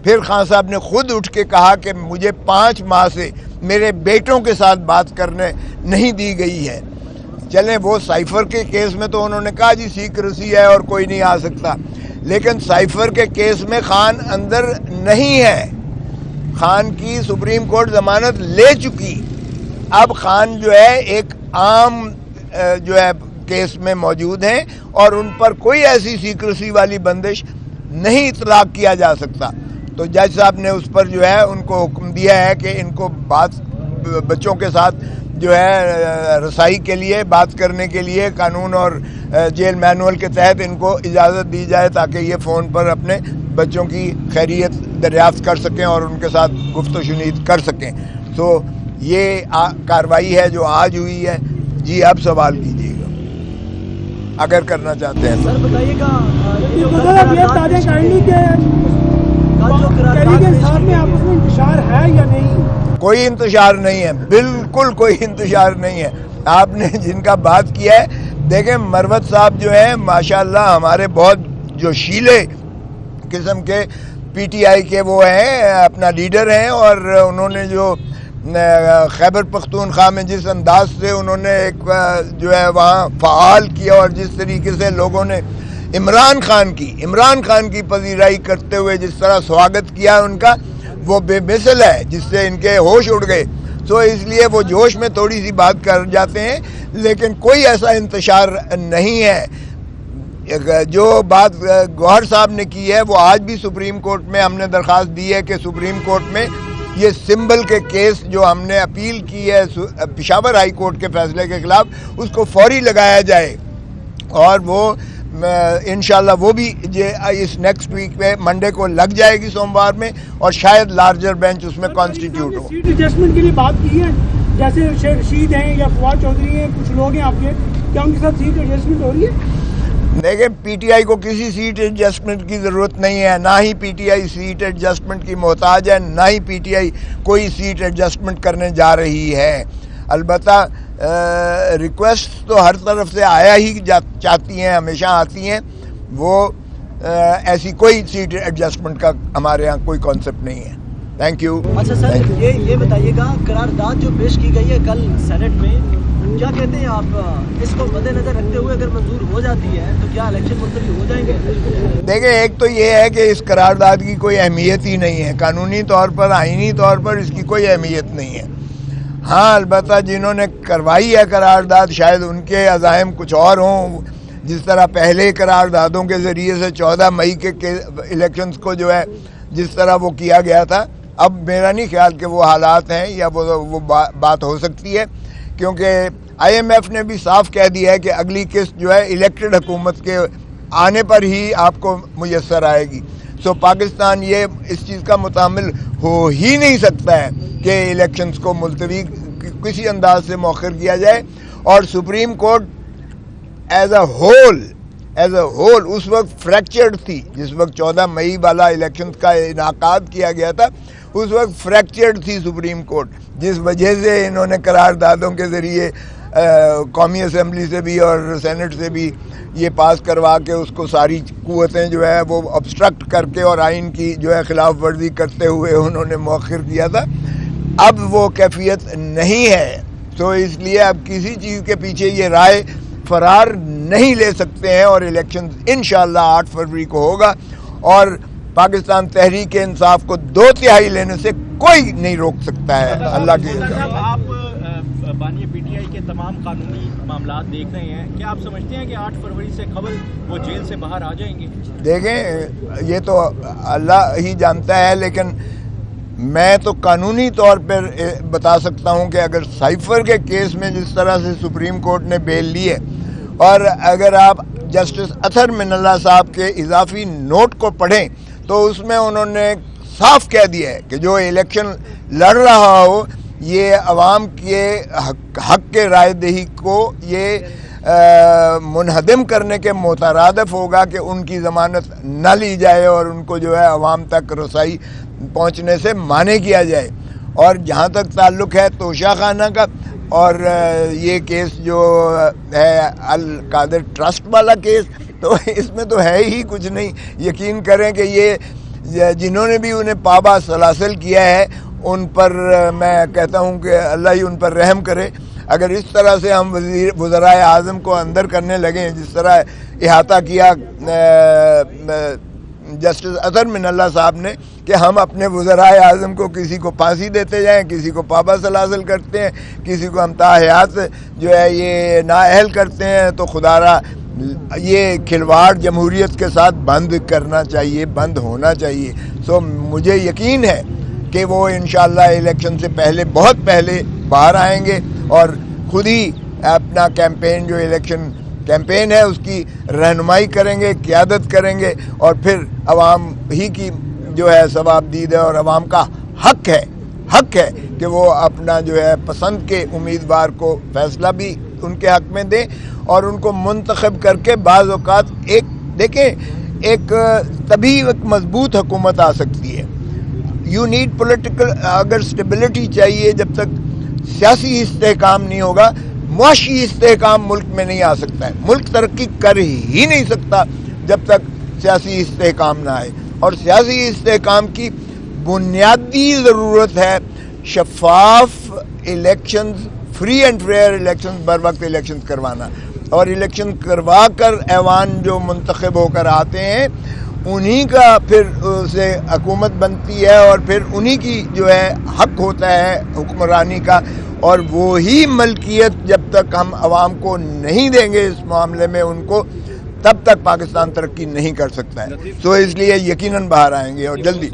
پھر خان صاحب نے خود اٹھ کے کہا کہ مجھے 5 ماہ سے میرے بیٹوں کے ساتھ بات کرنے نہیں دی گئی ہے۔ چلیں وہ سائفر کے کیس میں تو انہوں نے کہا جی سیکریسی ہے اور کوئی نہیں آ سکتا، لیکن سائفر کے کیس میں خان اندر نہیں ہے، خان کی سپریم کورٹ ضمانت لے چکی۔ اب خان جو ہے ایک عام جو ہے کیس میں موجود ہیں اور ان پر کوئی ایسی سیکریسی والی بندش نہیں اطلاق کیا جا سکتا۔ تو جج صاحب نے اس پر جو ہے ان کو حکم دیا ہے کہ ان کو بچوں کے ساتھ جو ہے رسائی کے لیے بات کرنے کے لیے قانون اور جیل مینول کے تحت ان کو اجازت دی جائے تاکہ یہ فون پر اپنے بچوں کی خیریت دریافت کر سکیں اور ان کے ساتھ گفت و شنید کر سکیں۔ تو یہ کارروائی ہے جو آج ہوئی ہے۔ جی اب سوال کیجیے گا اگر کرنا چاہتے ہیں۔ سر بتائیے گا انتشار ہے یا نہیں؟ کوئی انتشار نہیں ہے، بالکل کوئی انتشار نہیں ہے۔ آپ نے جن کا بات کیا ہے، دیکھیں مروت صاحب جو ہیں ماشاءاللہ ہمارے بہت جو شیلے قسم کے پی ٹی آئی کے وہ ہیں، اپنا لیڈر ہیں، اور انہوں نے جو خیبر پختونخوا میں جس انداز سے انہوں نے ایک جو ہے وہاں فعال کیا اور جس طریقے سے لوگوں نے عمران خان کی پذیرائی کرتے ہوئے جس طرح سواگت کیا ان کا، وہ بے مثل ہے، جس سے ان کے ہوش اڑ گئے۔ تو اس لیے وہ جوش میں تھوڑی سی بات کر جاتے ہیں، لیکن کوئی ایسا انتشار نہیں ہے۔ جو بات گوہر صاحب نے کی ہے وہ آج بھی سپریم کورٹ میں ہم نے درخواست دی ہے کہ سپریم کورٹ میں یہ سمبل کے کیس جو ہم نے اپیل کی ہے پشاور ہائی کورٹ کے فیصلے کے خلاف، اس کو فوری لگایا جائے، اور وہ انشاءاللہ وہ بھی اس نیکسٹ ویک میں منڈے کو لگ جائے گی سوموار میں، اور شاید لارجر بینچ اس میں کانسٹیٹیوٹ ہو۔ سیٹ ایڈجسٹمنٹ کے لیے بات کی ہے، جیسے شیخ رشید ہیں یا فواد چودھری ہیں، کچھ لوگ ہیں آپ کے، کیا ان کے ساتھ سیٹ ایڈجسٹمنٹ ہو رہی ہے؟ دیکھیں پی ٹی آئی کو کسی سیٹ ایڈجسٹمنٹ کی ضرورت نہیں ہے، نہ ہی P T I seat adjustment کی محتاج ہے، نہ ہی پی ٹی آئی کوئی سیٹ ایڈجسٹمنٹ کرنے جا رہی ہے۔ البتہ ریکویسٹ تو ہر طرف سے آیا ہی چاہتی ہیں، ہمیشہ آتی ہیں، وہ ایسی کوئی سیٹ ایڈجسٹمنٹ کا ہمارے ہاں کوئی کانسیپٹ نہیں ہے۔ Thank you. اچھا سر یہ بتائیے گا قرارداد جو پیش کی گئی ہے کل سینٹ میں، کیا کہتے ہیں آپ اس کو مد نظر رکھتے ہوئے اگر منظور ہو جاتی ہے تو کیا الیکشن ملتوی ہو جائیں گے؟ دیکھیں ایک تو یہ ہے کہ اس قرارداد کی کوئی اہمیت ہی نہیں ہے، قانونی طور پر آئینی طور پر اس کی کوئی اہمیت نہیں ہے۔ ہاں البتہ جنہوں نے کروائی ہے قرارداد شاید ان کے عزائم کچھ اور ہوں، جس طرح پہلے قراردادوں کے ذریعے سے 14 مئی کے الیکشنز کو جو ہے جس طرح وہ کیا گیا تھا، اب میرا نہیں خیال کہ وہ حالات ہیں یا وہ بات ہو سکتی ہے، کیونکہ آئی ایم ایف نے بھی صاف کہہ دیا ہے کہ اگلی قسط جو ہے الیکٹڈ حکومت کے آنے پر ہی آپ کو میسر آئے گی۔ سو پاکستان یہ اس چیز کا متحمل ہو ہی نہیں سکتا ہے کہ الیکشنز کو ملتوی کسی انداز سے مؤخر کیا جائے، اور Supreme Court as a whole اس وقت فریکچرڈ تھی، جس وقت 14 مئی والا الیکشنز کا انعقاد کیا گیا تھا اس وقت فریکچرڈ تھی سپریم کورٹ، جس وجہ سے انہوں نے قراردادوں کے ذریعے قومی اسمبلی سے بھی اور سینٹ سے بھی یہ پاس کروا کے اس کو ساری قوتیں جو ہے وہ obstruct کر کے اور آئین کی جو ہے خلاف ورزی کرتے ہوئے انہوں نے مؤخر کیا تھا۔ اب وہ کیفیت نہیں ہے، تو اس لیے اب کسی چیز کے پیچھے یہ رائے فرار نہیں لے سکتے ہیں، اور الیکشن انشاءاللہ 8 فروری کو ہوگا، اور پاکستان تحریک انصاف کو 2/3 لینے سے کوئی نہیں روک سکتا ہے۔ اللہ کے آپ بانی پی ٹی آئی کے تمام قانونی معاملات دیکھ رہے ہیں، کیا آپ سمجھتے ہیں کہ 8 فروری سے قبل وہ جیل سے باہر آ جائیں گے؟ دیکھیں یہ تو اللہ ہی جانتا ہے، لیکن میں تو قانونی طور پر بتا سکتا ہوں کہ اگر سائفر کے کیس میں جس طرح سے سپریم کورٹ نے بیل لی ہے، اور اگر آپ جسٹس اطہر من اللہ صاحب کے اضافی نوٹ کو پڑھیں تو اس میں انہوں نے صاف کہہ دیا ہے کہ جو الیکشن لڑ رہا ہو یہ عوام کے حق کے رائے دہی کو یہ منہدم کرنے کے مترادف ہوگا کہ ان کی ضمانت نہ لی جائے اور ان کو جو ہے عوام تک رسائی پہنچنے سے مانے کیا جائے۔ اور جہاں تک تعلق ہے توشہ خانہ کا، اور یہ کیس جو ہے القادر ٹرسٹ والا کیس، تو اس میں تو ہے ہی کچھ نہیں۔ یقین کریں کہ یہ جنہوں نے بھی انہیں پابا سلاسل کیا ہے ان پر میں کہتا ہوں کہ اللہ ہی ان پر رحم کرے. اگر اس طرح سے ہم وزرائے اعظم کو اندر کرنے لگیں جس طرح احاطہ کیا جسٹس اطہر من اللہ صاحب نے کہ ہم اپنے وزرائے اعظم کو کسی کو پھانسی دیتے جائیں, کسی کو پابا سلاسل کرتے ہیں, کسی کو ہم تاحیات جو ہے یہ نااہل کرتے ہیں, تو خدا را یہ کھلواڑ جمہوریت کے ساتھ بند کرنا چاہیے, بند ہونا چاہیے. سو مجھے یقین ہے کہ وہ انشاءاللہ الیکشن سے پہلے بہت پہلے باہر آئیں گے اور خود ہی اپنا کیمپین جو الیکشن کیمپین ہے اس کی رہنمائی کریں گے, قیادت کریں گے, اور پھر عوام ہی کی جو ہے ثواب دید ہے اور عوام کا حق ہے کہ وہ اپنا جو ہے پسند کے امیدوار کو فیصلہ بھی ان کے حق میں دیں اور ان کو منتخب کر کے بعض اوقات ایک تبھی ایک مضبوط حکومت آ سکتی ہے. یو نیڈ پولیٹیکل, اگر اسٹیبلٹی چاہیے جب تک سیاسی استحکام نہیں ہوگا, معاشی استحکام ملک میں نہیں آ سکتا ہے. ملک ترقی کر ہی نہیں سکتا جب تک سیاسی استحکام نہ آئے, اور سیاسی استحکام کی بنیادی ضرورت ہے شفاف elections, free and fair elections, بر وقت الیکشنز کروانا, اور الیکشن کروا کر ایوان جو منتخب ہو کر آتے ہیں انہی کا پھر سے حکومت بنتی ہے, اور پھر انہی کی جو ہے حق ہوتا ہے حکمرانی کا, اور وہی ملکیت جب تک ہم عوام کو نہیں دیں گے اس معاملے میں ان کو, تب تک پاکستان ترقی نہیں کر سکتا ہے. تو اس لیے یقیناً باہر آئیں گے اور جلدی.